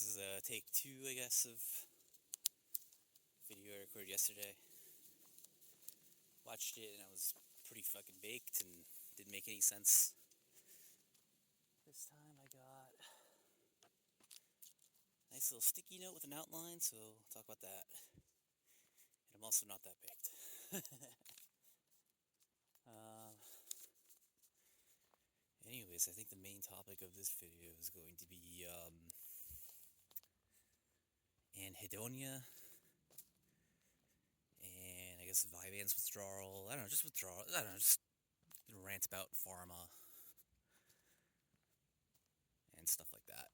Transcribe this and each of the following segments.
This is take two, I guess, of video I recorded yesterday. Watched it and I was pretty fucking baked and didn't make any sense. This time I got a nice little sticky note with an outline, so I'll talk about that. And I'm also not that baked. Anyways, I think the main topic of this video is going to be Anhedonia and I guess Vyvanse withdrawal. I don't know, just withdrawal. I don't know, just rant about pharma and stuff like that.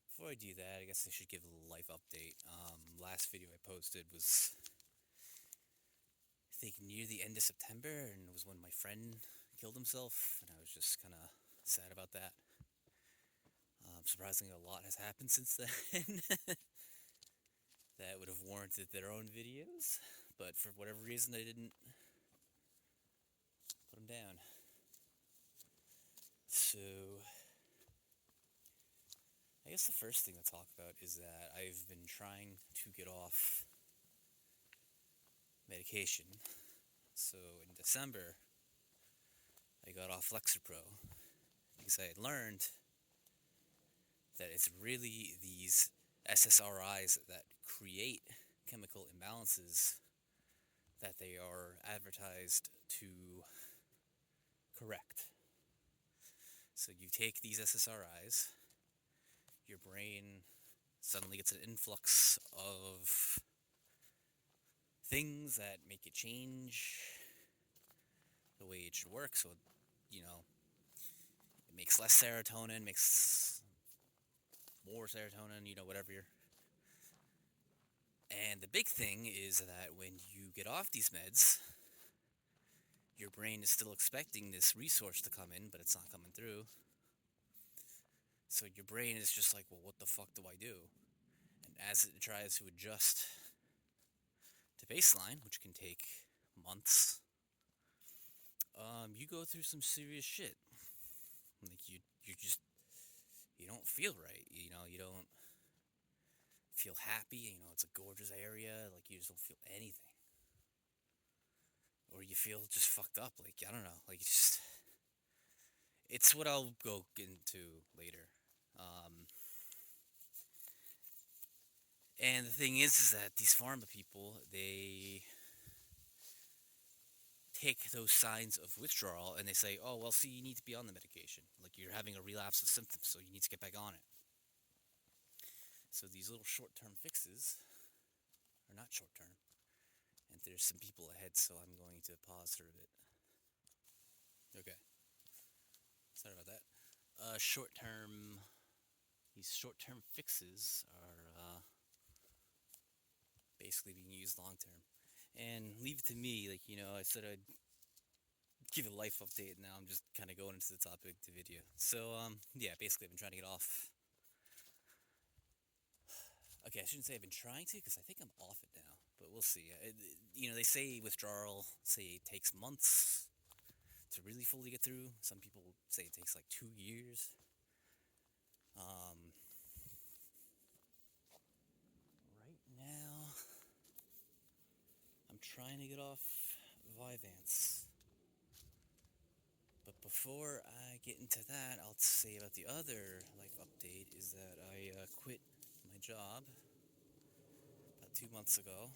Before I do that, I guess I should give a little life update. Last video I posted was, I think, near the end of September, and it was when my friend killed himself, and I was just kind of sad about that. Surprisingly, a lot has happened since then that would have warranted their own videos, but for whatever reason, I didn't put them down. So, I guess the first thing to talk about is that I've been trying to get off medication. So in December, I got off Lexapro because I had learned that it's really these SSRIs that create chemical imbalances that they are advertised to correct. So you take these SSRIs, your brain suddenly gets an influx of things that make it change the way it should work. So, it makes less serotonin, makes more serotonin, whatever you're. And the big thing is that when you get off these meds, your brain is still expecting this resource to come in, but it's not coming through. So your brain is just like, well, what the fuck do I do? And as it tries to adjust to baseline, which can take months, you go through some serious shit. Like you don't feel right. You don't feel happy. It's a gorgeous area. Like you just don't feel anything. Or you feel just fucked up. Like, I don't know. Like, it's what I'll go into later. And the thing is that these pharma people, they take those signs of withdrawal and they say, oh, well, see, you need to be on the medication. Like, you're having a relapse of symptoms, so you need to get back on it. So these little short-term fixes are not short-term. And there's some people ahead, so I'm going to pause for a bit. Okay. Sorry about that. These short-term fixes are basically being used long-term. And leave it to me, I said I'd give a life update, and now I'm just kind of going into the topic of the video. So, yeah, basically I've been trying to get off. Okay, I shouldn't say I've been trying to, because I think I'm off it now, but we'll see. They say withdrawal, it takes months to really fully get through. Some people say it takes like 2 years. Right now, I'm trying to get off Vyvanse. But before I get into that, I'll say about the other life update is that I quit my job about 2 months ago.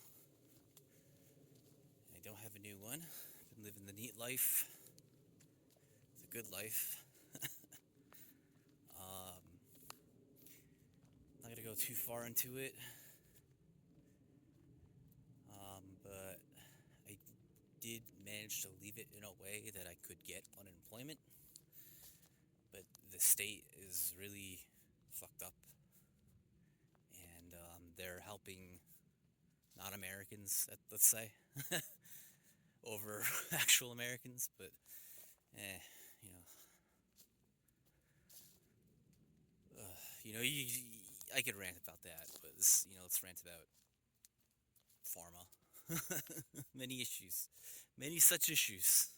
I don't have a new one. I've been living the neat life. It's a good life. Not going to go too far into it. But I did manage to leave it in a way that I could get unemployment. But the state is really fucked up. And they're helping non-Americans, let's say, over actual Americans. But, I could rant about that, but let's rant about pharma. Many issues. Many such issues.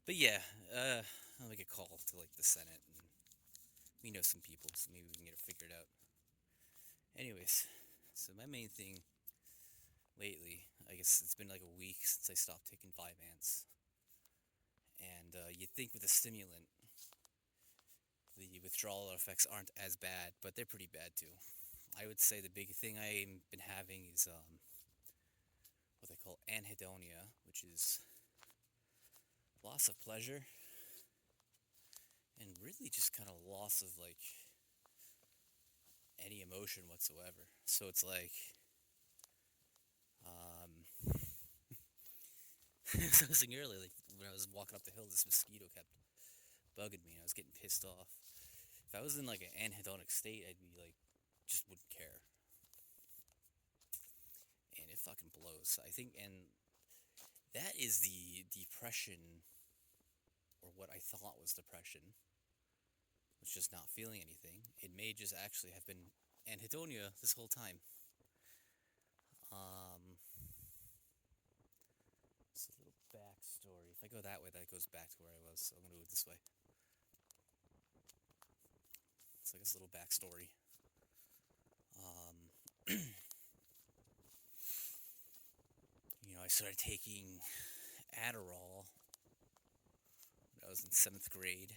But yeah, I'll make a call to like the Senate, and we know some people, so maybe we can get it figured out. Anyways, so my main thing lately, I guess it's been like a week since I stopped taking Vyvanse, and you'd think with a stimulant, the withdrawal effects aren't as bad, but they're pretty bad too. I would say the big thing I've been having is what they call anhedonia, which is loss of pleasure and really just kind of loss of like any emotion whatsoever. So it's like, um, as I was saying earlier, like when I was walking up the hill, this mosquito kept bugging me, and I was getting pissed off. If I was in like an anhedonic state, I'd be like, just wouldn't care, and it fucking blows. I think, and that is the depression, or what I thought was depression, was just not feeling anything. It may just actually have been anhedonia this whole time. Um, it's a little backstory. If I go that way, that goes back to where I was. So I'm gonna go this way. It's like this little backstory. Um, I started taking Adderall when I was in 7th grade.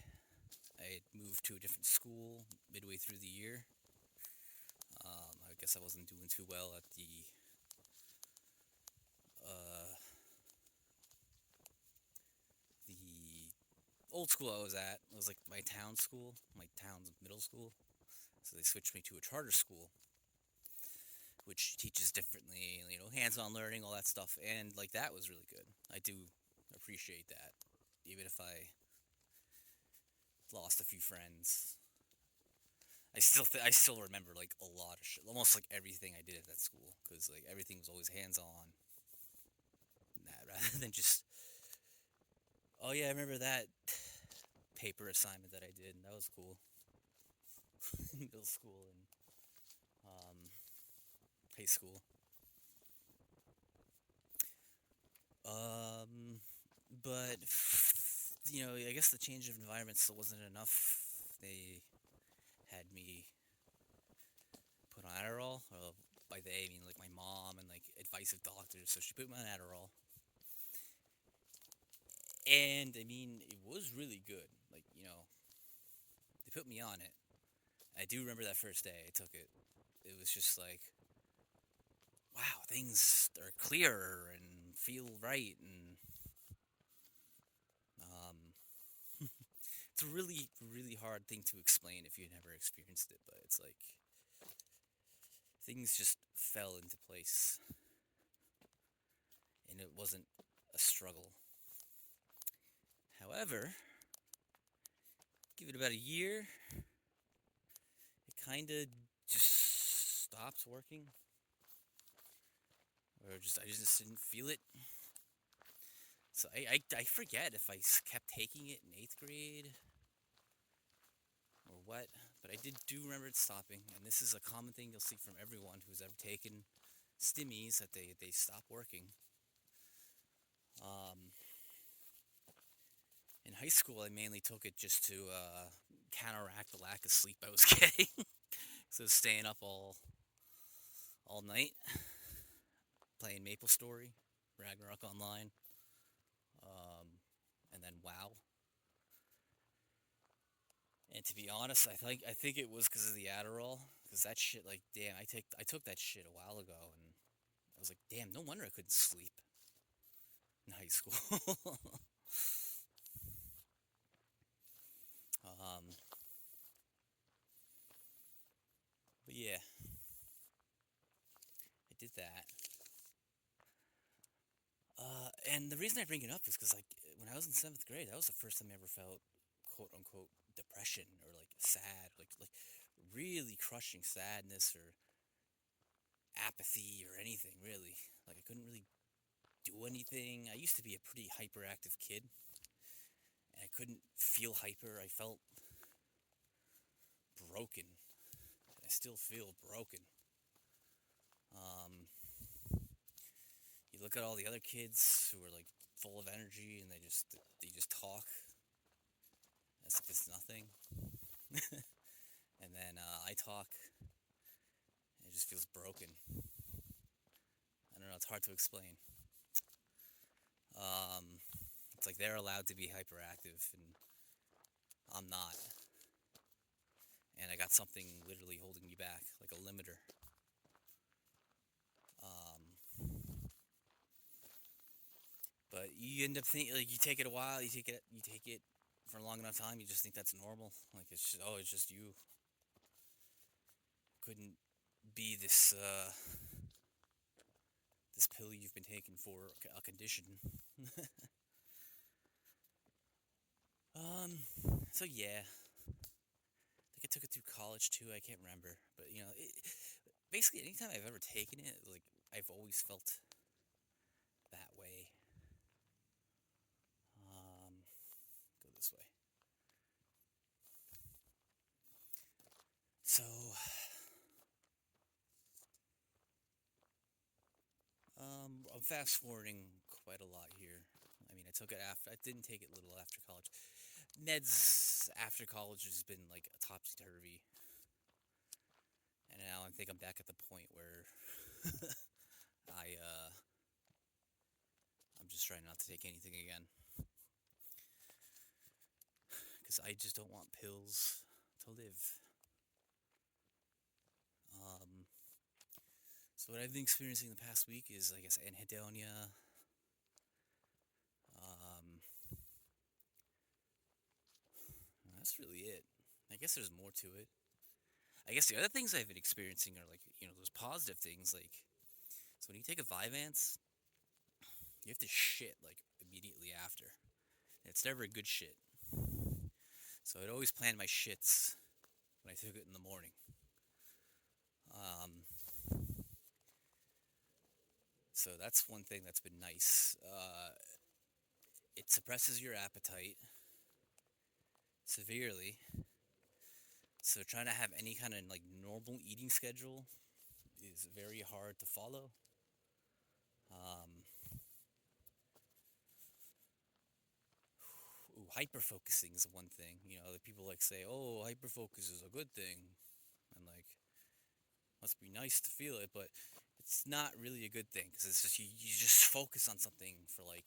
I had moved to a different school midway through the year. I guess I wasn't doing too well at uh, the old school I was at. It was like my town school, my town's middle school. So they switched me to a charter school, which teaches differently, hands-on learning, all that stuff. And like that was really good. I do appreciate that, even if I lost a few friends. I still remember like a lot of shit, almost like everything I did at that school, because like everything was always hands-on. That rather than just, oh yeah, I remember that paper assignment that I did, and that was cool. Middle school and high school. Um, but I guess the change of environment still wasn't enough. They had me put on Adderall. By they, I mean like my mom and like advice of doctors. So she put me on Adderall, and I mean it was really good. Like they put me on it. I do remember that first day I took it. It was just like, wow, things are clearer and feel right, and um, it's a really, really hard thing to explain if you've never experienced it. But it's like things just fell into place, and it wasn't a struggle. However, give it about a year, it kind of just stopped working, or I just didn't feel it. So I forget if I kept taking it in 8th grade or what, but I do remember it stopping, and this is a common thing you'll see from everyone who's ever taken stimmies, that they stop working. Um, in high school, I mainly took it just to counteract the lack of sleep I was getting. So staying up all night, playing MapleStory, Ragnarok Online, and then WoW. And to be honest, I think it was because of the Adderall, because that shit, like, damn, I took that shit a while ago, and I was like, damn, no wonder I couldn't sleep in high school. um, but yeah, I did that. And the reason I bring it up is because, like, when I was in 7th grade, that was the first time I ever felt quote unquote depression, or like sad, like really crushing sadness or apathy or anything really. Like I couldn't really do anything. I used to be a pretty hyperactive kid, and I couldn't feel hyper. I felt broken, and I still feel broken. Um, you look at all the other kids who are like full of energy, and they just talk. as if it's nothing. And then I talk, and it just feels broken. I don't know, it's hard to explain. Um, it's like they're allowed to be hyperactive, and I'm not. And I got something literally holding me back, like a limiter. Um, but you end up thinking, like, you take it a while, you take it for a long enough time, you just think that's normal. Like, it's just you. Couldn't be this pill you've been taking for a condition. um, so yeah, I think I took it through college too. I can't remember, but basically anytime I've ever taken it, like I've always felt that way. Go this way. So, I'm fast forwarding quite a lot here. I mean, I took it after. I didn't take it a little after college. Meds after college has been like a topsy turvy, and now I think I'm back at the point where I I'm just trying not to take anything again because I just don't want pills to live. Um, so what I've been experiencing the past week is, I guess, anhedonia. Um, that's really it. I guess there's more to it. I guess the other things I've been experiencing are like, those positive things. Like, so when you take a Vyvanse, you have to shit like immediately after. And it's never a good shit. So I'd always plan my shits when I took it in the morning. Um, so that's one thing that's been nice. It suppresses your appetite severely. So trying to have any kind of like normal eating schedule is very hard to follow. Um, Hyper focusing is one thing. The people like say, "Oh, hyper focus is a good thing," and like must be nice to feel it, but it's not really a good thing because it's just you just focus on something for like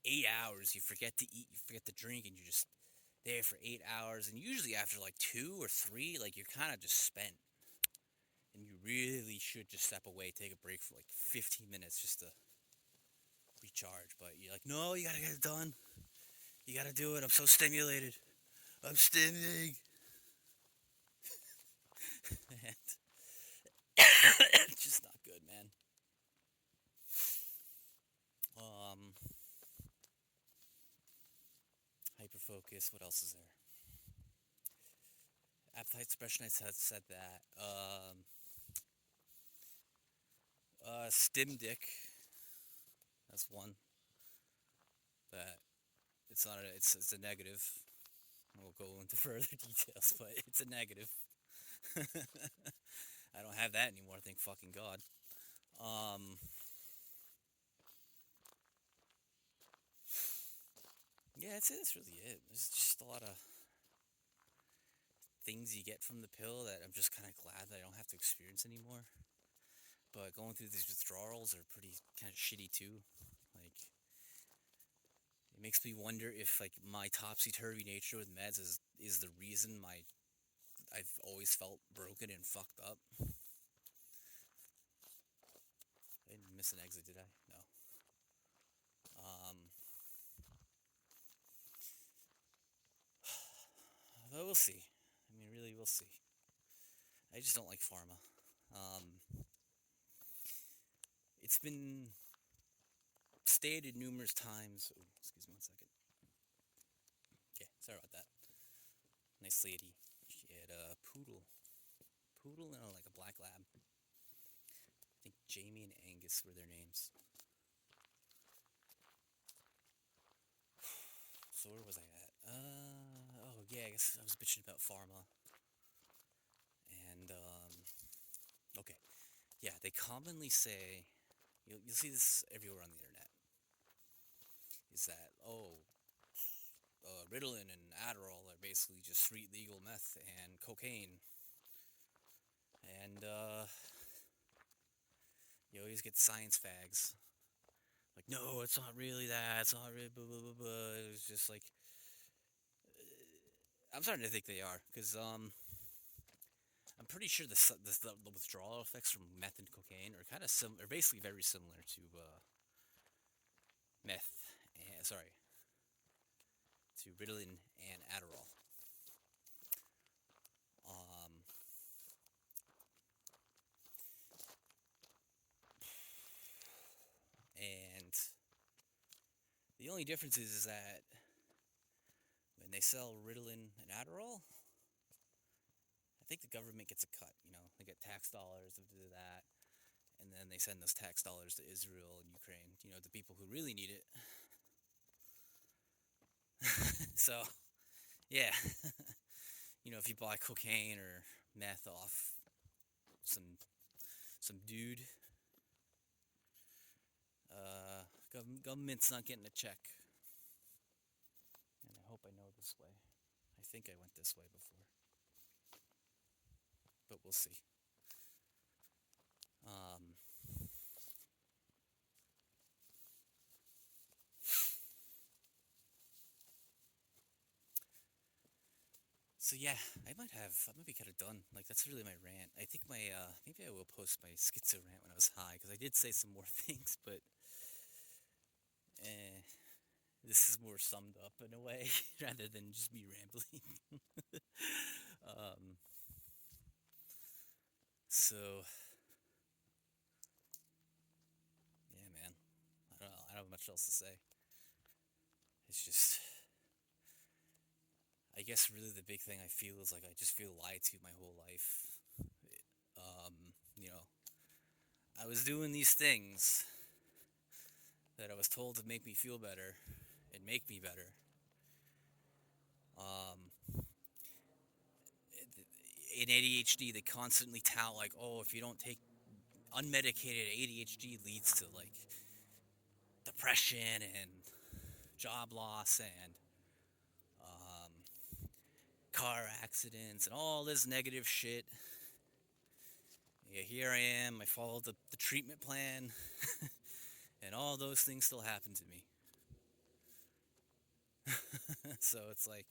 8 hours. You forget to eat, you forget to drink, and you're just there for 8 hours. And usually after like 2 or 3, like you're kind of just spent, and you really should just step away, take a break for like 15 minutes just to recharge. But you're like, no, you gotta get it done. You gotta do it. I'm so stimulated. I'm stimming. And it's just not good, man. Um, Hyper focus. What else is there? Appetite suppression. I said that. Stim dick. That's one. That it's not. It's a negative. We'll go into further details, but it's a negative. I don't have that anymore. Thank fucking God. Um, yeah, that's really it. There's just a lot of things you get from the pill that I'm just kind of glad that I don't have to experience anymore. But going through these withdrawals are pretty kind of shitty too. Like, it makes me wonder if like my topsy turvy nature with meds is the reason I've always felt broken and fucked up. I didn't miss an exit, did I? No. Um, but we'll see. I mean, really, we'll see. I just don't like pharma. It's been stated numerous times. Ooh, excuse me 1 second. Okay, sorry about that. Nice lady. She had a poodle, and like a black lab. I think Jamie and Angus were their names. So where was I at? Oh yeah, I guess I was bitching about pharma. And okay, yeah, they commonly say, you'll see this everywhere on the internet, is that, oh, Ritalin and Adderall are basically just street legal meth and cocaine. And you always get science fags. Like, no, it's not really that. It's not really blah, blah, blah, blah. It's just like, I'm starting to think they are. Because I'm pretty sure the withdrawal effects from meth and cocaine are kind of are basically very similar to meth. Sorry, to Ritalin and Adderall. Um, and the only difference is that when they sell Ritalin and Adderall, I think the government gets a cut. You know, they get tax dollars to do that, and then they send those tax dollars to Israel and Ukraine. You know, the people who really need it. So, yeah, you know, if you buy cocaine or meth off some dude, government's not getting a check. And I hope I know this way. I think I went this way before, but we'll see. Um, So yeah, I might be kind of done. Like that's really my rant. I think maybe I will post my Schizorant when I was high because I did say some more things, but eh, this is more summed up in a way rather than just me rambling. um, so yeah, man, I don't know. I don't have much else to say. It's just, I guess, really the big thing I feel is like I just feel lied to my whole life. You know, I was doing these things that I was told to make me feel better and make me better. In ADHD, they constantly tout like, oh, if you don't take unmedicated ADHD leads to like depression and job loss and car accidents and all this negative shit. Yeah, here I am. I followed the treatment plan, and all those things still happen to me. So it's like,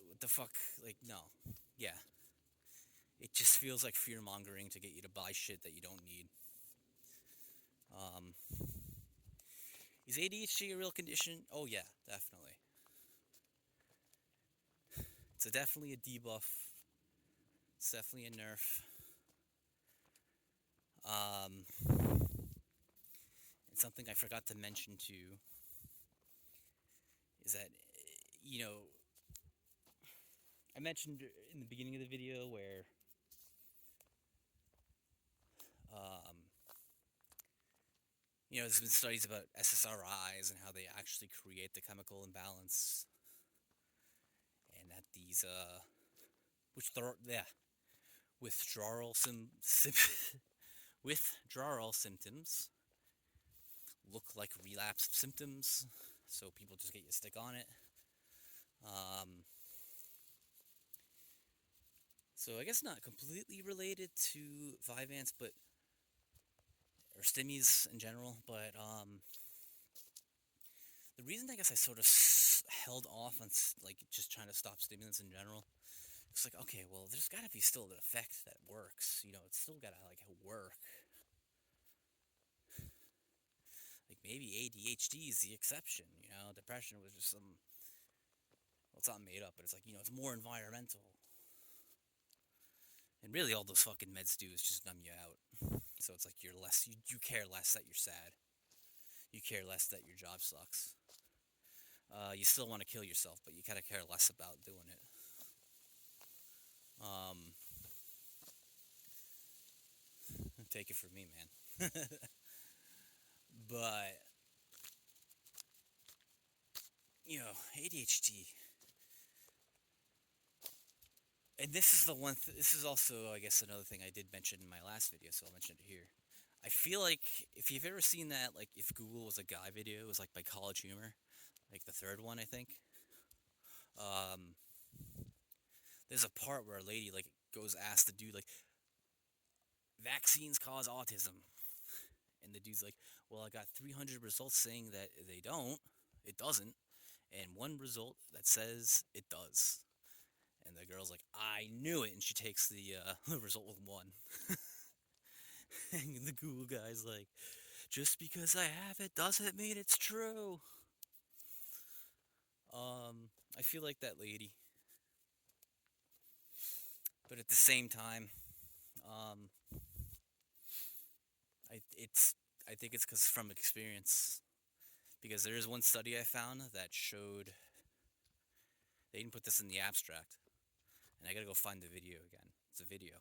what the fuck? Like, no. Yeah. It just feels like fear mongering to get you to buy shit that you don't need. Um, is ADHD a real condition? Oh, yeah, definitely. It's definitely a debuff. It's definitely a nerf. And something I forgot to mention too is that, you know, I mentioned in the beginning of the video where um, you know, there's been studies about SSRIs and how they actually create the chemical imbalance, and that these withdrawal withdrawal symptoms look like relapse symptoms, so people just get you stick on it. So I guess not completely related to Vyvanse, but or stimmies in general, but the reason I guess I sort of held off on like just trying to stop stimulants in general, it's like, okay, well, there's got to be still an effect that works. You know, it's still got to like work. Like maybe ADHD is the exception. You know, depression was just some. Well, it's not made up, but it's like, you know, it's more environmental. And really, all those fucking meds do is just numb you out. So it's like you care less that you're sad. You care less that your job sucks. You still want to kill yourself, but you kind of care less about doing it. Take it from me, man. But, you know, ADHD. And this is the one, this is also, I guess, another thing I did mention in my last video, so I'll mention it here. I feel like if you've ever seen that, like if Google was a guy video, it was like by College Humor, like the third one, I think. Um, there's a part where a lady like goes asked the dude like, vaccines cause autism, and the dude's like, well, I got 300 results saying that they don't, it doesn't, and one result that says it does. And the girl's like, I knew it, and she takes the result with one. And the Google guy's like, just because I have it doesn't mean it's true. I feel like that lady, but at the same time, um, I it's I think it's because from experience. Because there is one study I found that showed they didn't put this in the abstract, and I gotta go find the video again. It's a video.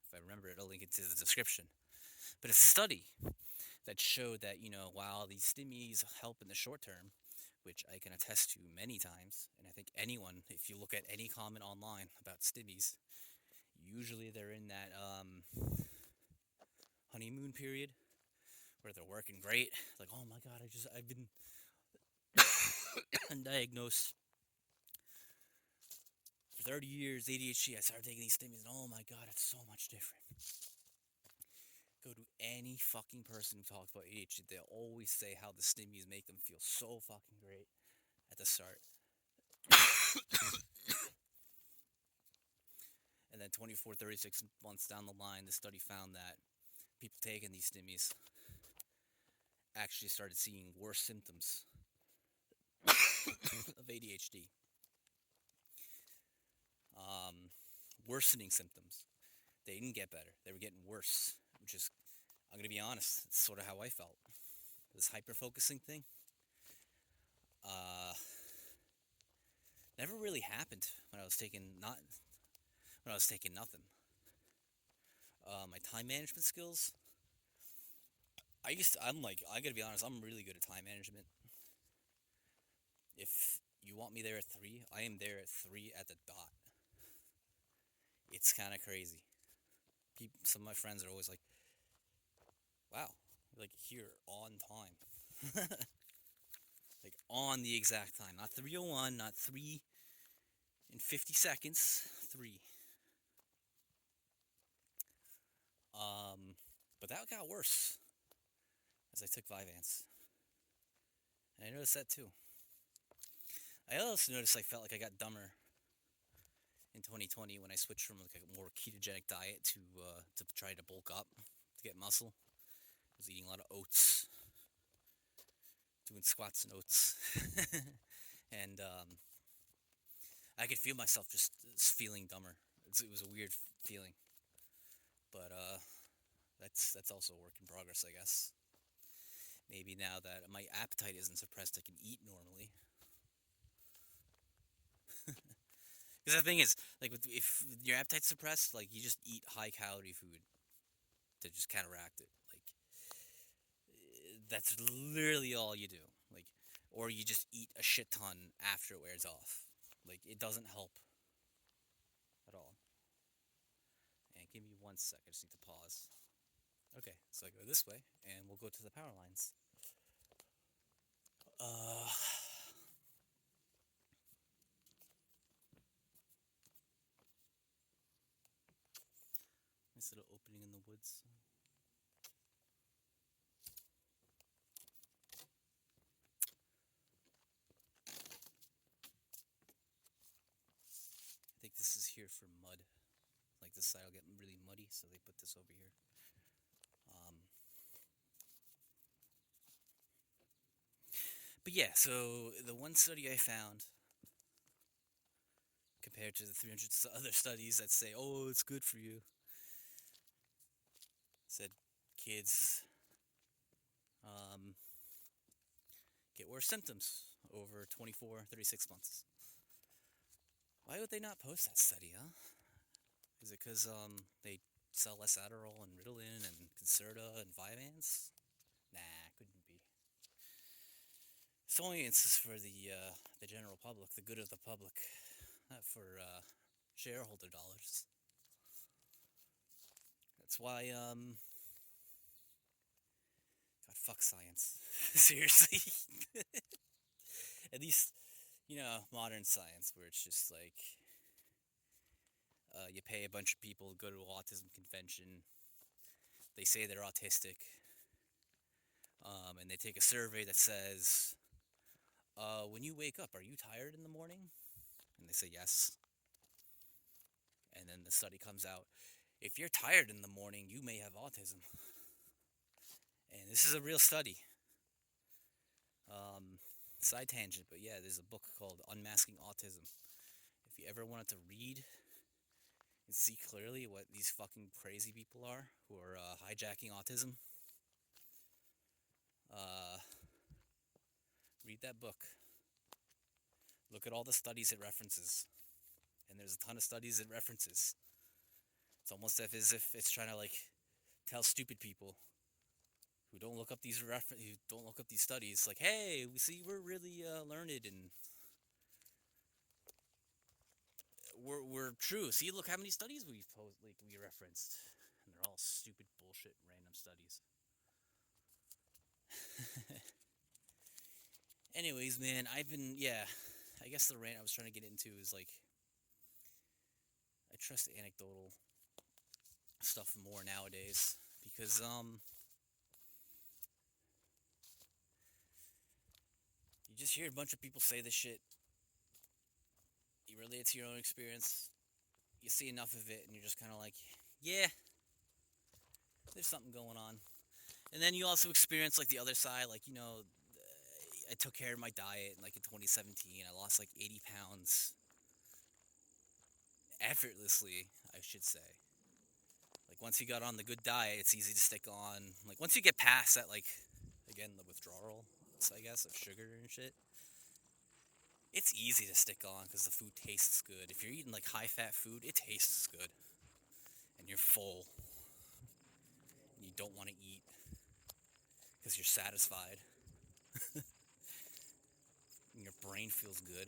If I remember it, I'll link it to the description. But it's a study that showed that, while these stimmies help in the short term, which I can attest to many times, and I think anyone, if you look at any comment online about stimmies, usually they're in that honeymoon period where they're working great. Like, oh my god, I've been undiagnosed for 30 years, ADHD. I started taking these stimmies, and oh my god, it's so much different. Go to any fucking person who talks about ADHD, they'll always say how the stimmies make them feel so fucking great at the start. And then 24, 36 months down the line, the study found that people taking these stimmies actually started seeing worse symptoms of ADHD. Worsening symptoms. They didn't get better. They were getting worse, which is, I'm going to be honest, it's sort of how I felt. This hyper-focusing thing never really happened when I was taking nothing. My time management skills, I gotta be honest, I'm really good at time management. If you want me there at 3, I am there at 3 at the dot. It's kind of crazy. Some of my friends are always like, wow, like here on time. Like on the exact time. Not 3:01, not 3 in 50 seconds, 3. But that got worse as I took Vyvanse. And I noticed that too. I also noticed I felt like I got dumber in 2020 when I switched from like a more ketogenic diet to try to bulk up, to get muscle. I was eating a lot of oats, doing squats and oats. And I could feel myself just feeling dumber. It was a weird feeling. But that's also a work in progress, I guess. Maybe now that my appetite isn't suppressed, I can eat normally. Because the thing is, like, if your appetite's suppressed, like, you just eat high-calorie food to just counteract it. Like, that's literally all you do. Like, or you just eat a shit ton after it wears off. Like, it doesn't help at all. And give me 1 sec, I just need to pause. Okay, so I go this way, and we'll go to the power lines. Nice little opening in the woods. I think this is here for mud. Like this side will get really muddy, so they put this over here. But yeah, so the one study I found, compared to the 300 other studies that say, oh, it's good for you, said kids get worse symptoms over 24, 36 months. Why would they not post that study, huh? Is it because they sell less Adderall and Ritalin and Concerta and Vyvanse? Nah, couldn't be. It's only it's for the general public, the good of the public, not for shareholder dollars. That's why fuck science. Seriously. At least, modern science, where it's just like, you pay a bunch of people to go to an autism convention. They say they're autistic. And they take a survey that says, when you wake up, are you tired in the morning? And they say yes. And then the study comes out. If you're tired in the morning, you may have autism. And this is a real study. Side tangent, but yeah, there's a book called Unmasking Autism. If you ever wanted to read and see clearly what these fucking crazy people are who are hijacking autism, read that book. Look at all the studies it references. And there's a ton of studies it references. It's almost as if it's trying to tell stupid people who don't look up these studies, like, hey, we see we're really learned and we're true. See, look how many studies we referenced, and they're all stupid bullshit random studies. Anyways, man, I guess the rant I was trying to get into is I trust anecdotal stuff more nowadays because you just hear a bunch of people say this shit. You relate it to your own experience. You see enough of it, and you're just kind of like, yeah, there's something going on. And then you also experience the other side, I took care of my diet in 2017. I lost 80 pounds effortlessly, I should say. Once you got on the good diet, it's easy to stick on. Once you get past that, again, the withdrawal, I guess, of sugar and shit, it's easy to stick on because the food tastes good. If you're eating high-fat food, it tastes good. And you're full. And you don't want to eat because you're satisfied. And your brain feels good.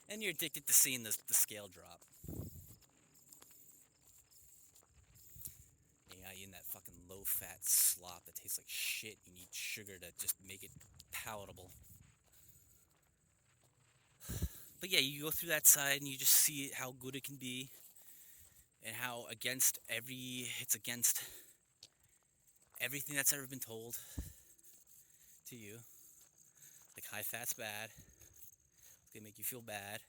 And you're addicted to seeing the scale drop. Eating that fucking low-fat slop that tastes like shit. You need sugar to just make it palatable. But yeah, you go through that side and you just see how good it can be, and how it's against everything that's ever been told to you. High fat's bad. It's gonna make you feel bad.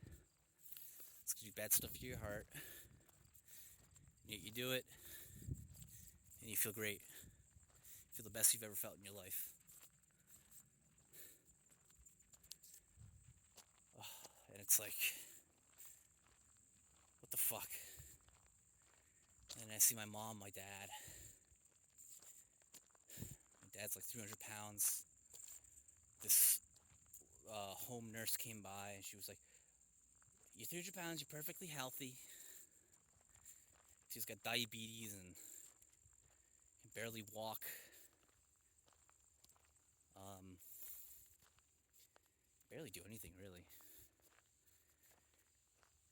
It's gonna do bad stuff to your heart. And yet you do it, and you feel great. You feel the best you've ever felt in your life. And it's like, what the fuck? And I see my mom, my dad. My dad's 300 pounds. This home nurse came by and she was like, you're 300 pounds, you're perfectly healthy. She's got diabetes and can barely walk. Barely do anything, really.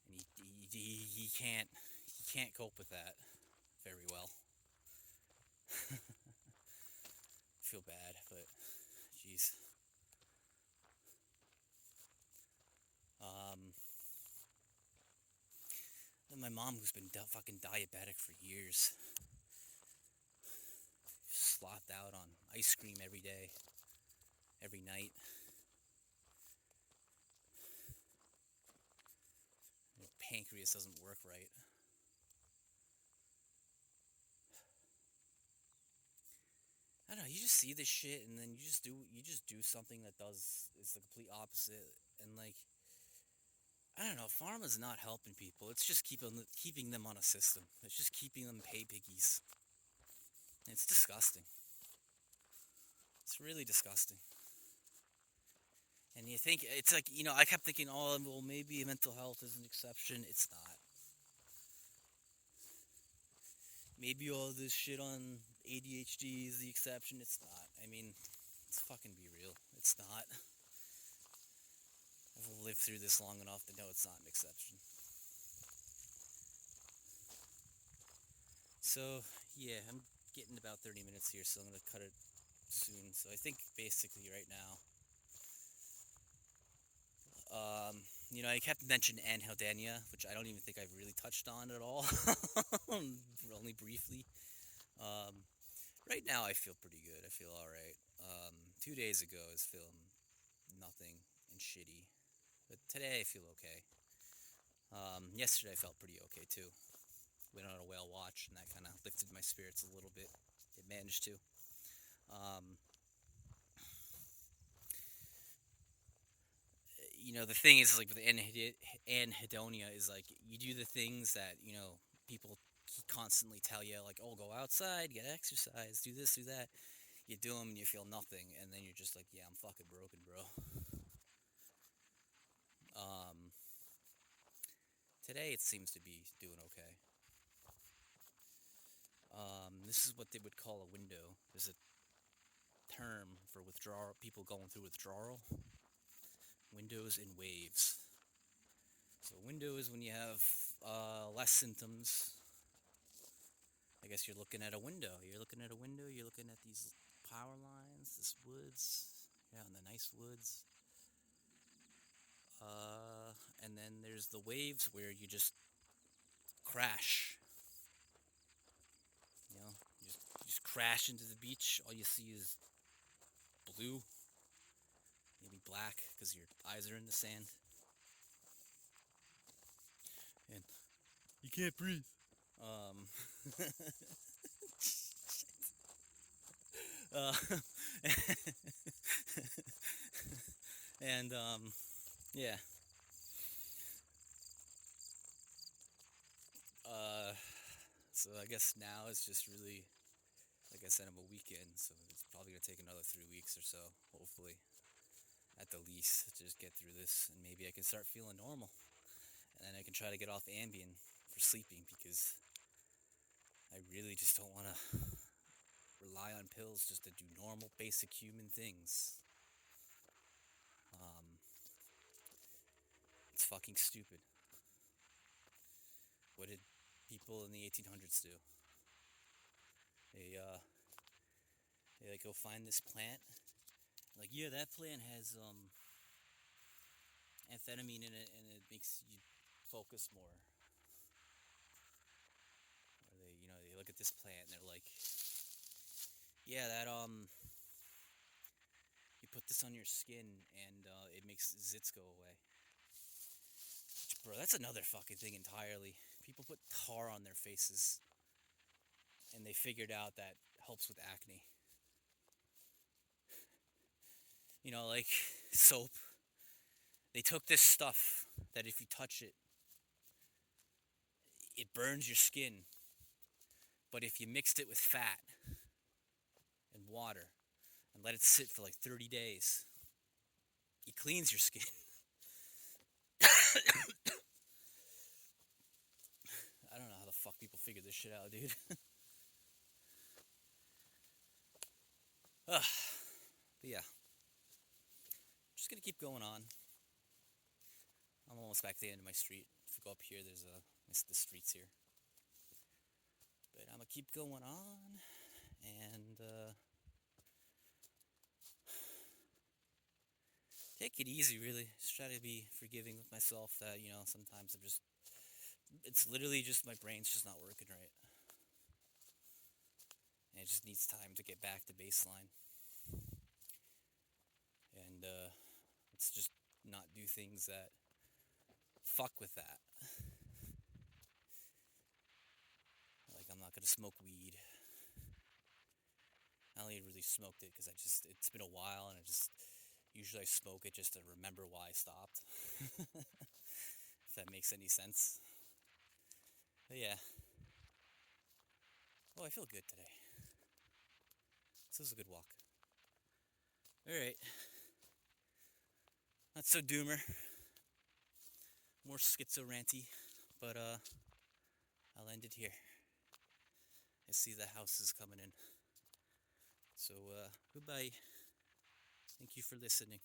And he can't cope with that very well. Feel bad, but jeez. And my mom, who's been fucking diabetic for years, slopped out on ice cream every day, every night. Her pancreas doesn't work right. I don't know, you just see this shit and then you just do something that is the complete opposite, and I don't know, pharma's not helping people. It's just keeping them on a system. It's just keeping them pay piggies. It's disgusting. It's really disgusting. And you think, it's I kept thinking, oh, well, maybe mental health is an exception. It's not. Maybe all this shit on ADHD is the exception. It's not. I mean, let's fucking be real. It's not. I've lived through this long enough to know it's not an exception. So, yeah, I'm getting about 30 minutes here, so I'm gonna cut it soon. So I think basically right now, I kept mentioning Anhedonia, which I don't even think I've really touched on at all, only briefly. Um, right now I feel pretty good. I feel all right. 2 days ago I was feeling nothing and shitty, but today I feel okay. Yesterday I felt pretty okay too. Went on a whale watch, and that kind of lifted my spirits a little bit. It managed to. Um, the thing is like with anhedonia is like you do the things that people constantly tell you, like, oh, go outside, get exercise, do this, do that. You do them and you feel nothing, and then you're just like, yeah, I'm fucking broken, bro. Um, Today it seems to be doing okay. This is what they would call a window. There's a term for withdrawal, people going through withdrawal. Windows and waves. So window is when you have less symptoms. I guess you're looking at a window. You're looking at a window. You're looking at these power lines, this woods. Yeah, in the nice woods. And then there's the waves where you just crash. You just crash into the beach. All you see is blue, maybe black, because your eyes are in the sand. And you can't breathe. Um, uh, and yeah. Uh, so I guess now it's just really, like I said, I'm a weekend, so it's probably gonna take another 3 weeks or so, hopefully, at the least, to just get through this, and maybe I can start feeling normal, and then I can try to get off Ambien for sleeping, because I really just don't want to rely on pills just to do normal, basic human things. Um, it's fucking stupid. What did people in the 1800s do? They like go find this plant. Like, yeah, that plant has amphetamine in it, and it makes you focus more. Or they look at this plant and they're like, yeah, that you put this on your skin and it makes zits go away. Bro, that's another fucking thing entirely. People put tar on their faces, and they figured out that helps with acne. Like soap. They took this stuff that if you touch it, it burns your skin. But if you mixed it with fat and water and let it sit for like 30 days, it cleans your skin. I don't know how the fuck people figure this shit out, dude. But yeah, just gonna keep going on. I'm almost back to the end of my street. If you go up here, there's the streets here. But I'm gonna keep going on, and take it easy, really. Just try to be forgiving with myself that, sometimes it's literally just my brain's just not working right. And it just needs time to get back to baseline. And let's just not do things that fuck with that. Like, I'm not gonna smoke weed. I only really smoked it because it's been a while, and usually I smoke it just to remember why I stopped. If that makes any sense. But yeah. Oh, I feel good today. This was a good walk. Alright. Not so doomer. More schizoranty. But I'll end it here. I see the house is coming in. So goodbye. Thank you for listening.